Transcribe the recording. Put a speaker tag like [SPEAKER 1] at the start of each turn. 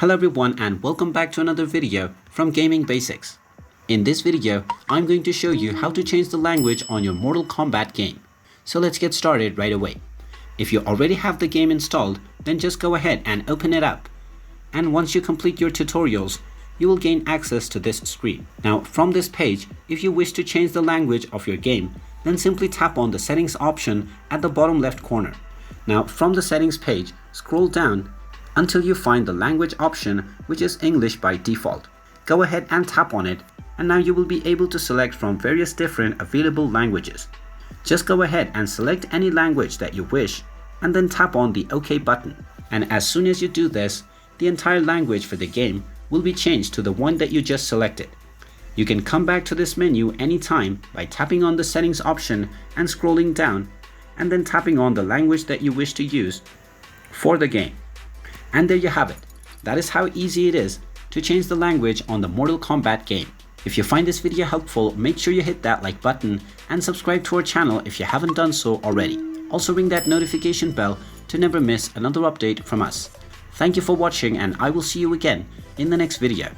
[SPEAKER 1] Hello everyone and welcome back to another video from Gaming Basics. In this video, I'm going to show you how to change the language on your Mortal Kombat game. So let's get started right away. If you already have the game installed, then just go ahead and open it up. And once you complete your tutorials, you will gain access to this screen. Now from this page, if you wish to change the language of your game, then simply tap on the settings option at the bottom left corner. Now from the settings page, scroll down until you find the language option, which is English by default. Go ahead and tap on it, and now you will be able to select from various different available languages. Just go ahead and select any language that you wish and then tap on the OK button. And as soon as you do this, the entire language for the game will be changed to the one that you just selected. You can come back to this menu anytime by tapping on the settings option and scrolling down, and then tapping on the language that you wish to use for the game. And there you have it. That is how easy it is to change the language on the Mortal Kombat game. If you find this video helpful, make sure you hit that like button and subscribe to our channel if you haven't done so already. Also ring that notification bell to never miss another update from us. Thank you for watching, and I will see you again in the next video.